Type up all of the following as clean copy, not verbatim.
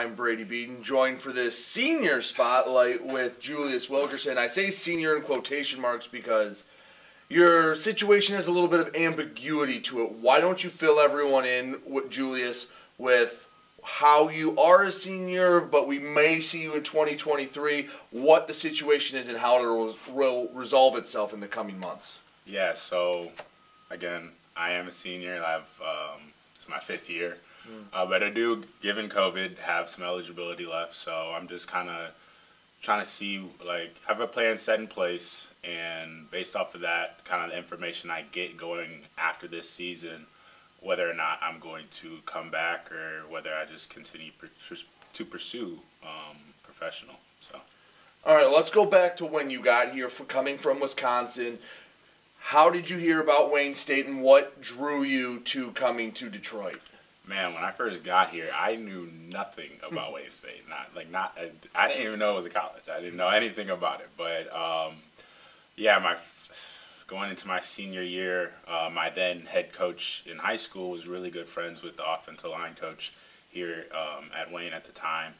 I'm Brady Beaton, joined for this senior spotlight with Julius Wilkerson. I say senior in quotation marks because your situation has a little bit of ambiguity to it. Why don't you fill everyone in, with Julius, with how you are a senior, but we may see you in 2023, what the situation is and how it will resolve itself in the coming months? Yeah, so, again, I am a senior. It's my 5th year. But I do, given COVID, have some eligibility left, so I'm just kind of trying to see, have a plan set in place, and based off of that, kind of the information I get going after this season, whether or not I'm going to come back or whether I just continue to pursue professional. So, all right, let's go back to when you got here, coming from Wisconsin. How did you hear about Wayne State, and what drew you to coming to Detroit? Man, when I first got here, I knew nothing about Wayne State. I didn't even know it was a college. I didn't know anything about it. But going into my senior year, my then head coach in high school was really good friends with the offensive line coach here at Wayne at the time,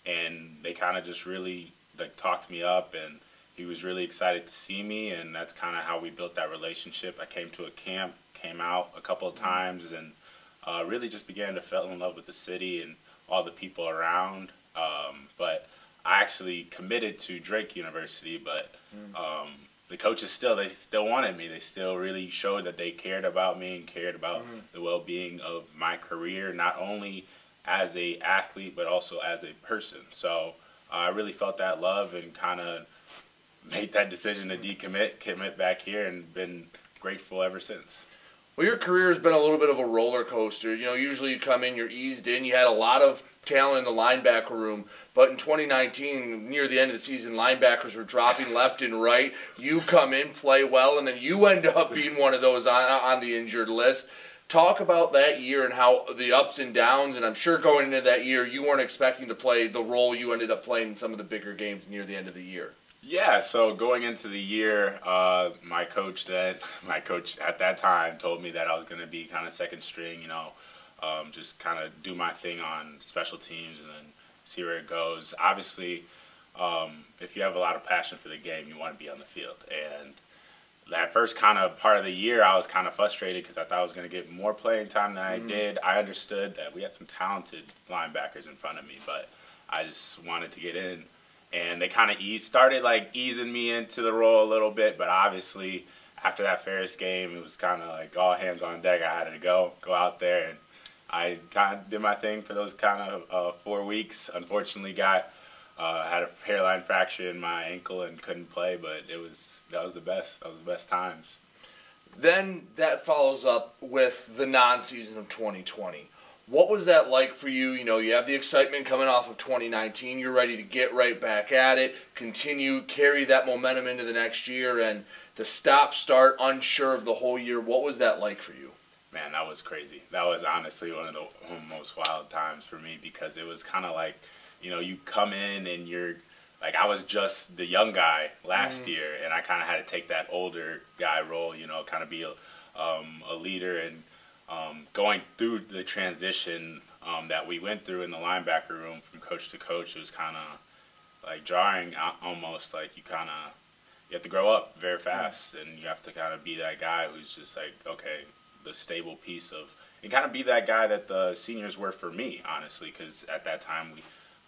and they kind of just really talked me up, and he was really excited to see me, and that's kind of how we built that relationship. I came to a camp, came out a couple of times, and really just began to fall in love with the city and all the people around. But I actually committed to Drake University, but the coaches they still wanted me. They still really showed that they cared about me and cared about the well-being of my career, not only as a athlete but also as a person. So I really felt that love and kind of made that decision to commit back here, and been grateful ever since. Well, your career has been a little bit of a roller coaster. You know, usually you come in, you're eased in. You had a lot of talent in the linebacker room, but in 2019, near the end of the season, linebackers were dropping left and right. You come in, play well, and then you end up being one of those on the injured list. Talk about that year and how the ups and downs, and I'm sure going into that year, you weren't expecting to play the role you ended up playing in some of the bigger games near the end of the year. Yeah, so going into the year, my coach at that time told me that I was going to be kind of second string, just kind of do my thing on special teams and then see where it goes. Obviously, if you have a lot of passion for the game, you want to be on the field. And that first kind of part of the year, I was kind of frustrated because I thought I was going to get more playing time than I did. I understood that we had some talented linebackers in front of me, but I just wanted to get in. And they kind of started easing me into the role a little bit, but obviously after that Ferris game, it was kind of all hands on deck. I had to go out there, and I kind of did my thing for those kind of 4 weeks. Unfortunately, had a hairline fracture in my ankle and couldn't play, but that was the best. That was the best times. Then that follows up with the non-season of 2020. What was that like for you? You know, you have the excitement coming off of 2019. You're ready to get right back at it, continue, carry that momentum into the next year, and the stop-start, unsure of the whole year. What was that like for you? Man, that was crazy. That was honestly one of the most wild times for me, because it was kind of you come in and you're I was just the young guy last year, and I kind of had to take that older guy role, kind of be a leader, and going through the transition that we went through in the linebacker room from coach to coach, it was kind of jarring, almost you have to grow up very fast, and you have to kind of be that guy who's just okay, the stable piece of, and kind of be that guy that the seniors were for me, honestly, because at that time,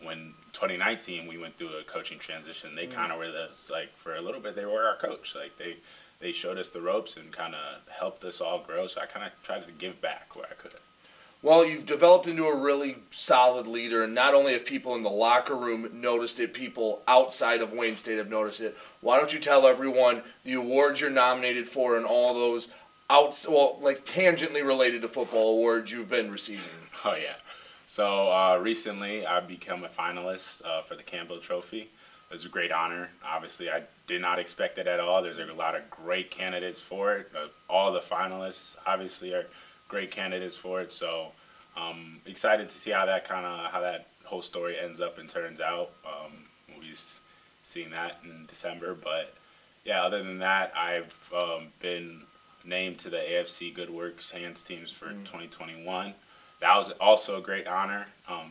when 2019 we went through a coaching transition, they kind of were for a little bit they were our coach. They showed us the ropes and kind of helped us all grow, so I kind of tried to give back where I could. Well, you've developed into a really solid leader, and not only have people in the locker room noticed it, people outside of Wayne State have noticed it. Why don't you tell everyone the awards you're nominated for and all those tangentially related to football awards you've been receiving? Oh, yeah. So recently I became a finalist for the Campbell Trophy. It was a great honor. Obviously, I did not expect it at all. There's a lot of great candidates for it. All the finalists, obviously, are great candidates for it. So excited to see how that whole story ends up and turns out. We'll be seeing that in December. But yeah, other than that, I've been named to the AFC Good Works Hands teams for 2021. That was also a great honor.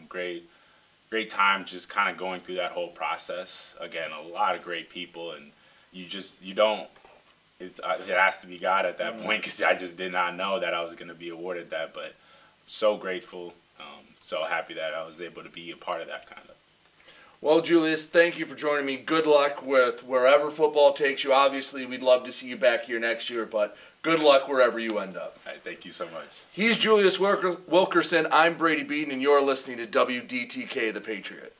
Great great time just kind of going through that whole process. Again, a lot of great people, and you don't. It has to be God at that point, because I just did not know that I was going to be awarded that. But so grateful, so happy that I was able to be a part of that kind of. Well, Julius, thank you for joining me. Good luck with wherever football takes you. Obviously, we'd love to see you back here next year, but good luck wherever you end up. All right, thank you so much. He's Julius Wilkerson. I'm Brady Beaton, and you're listening to WDTK, The Patriot.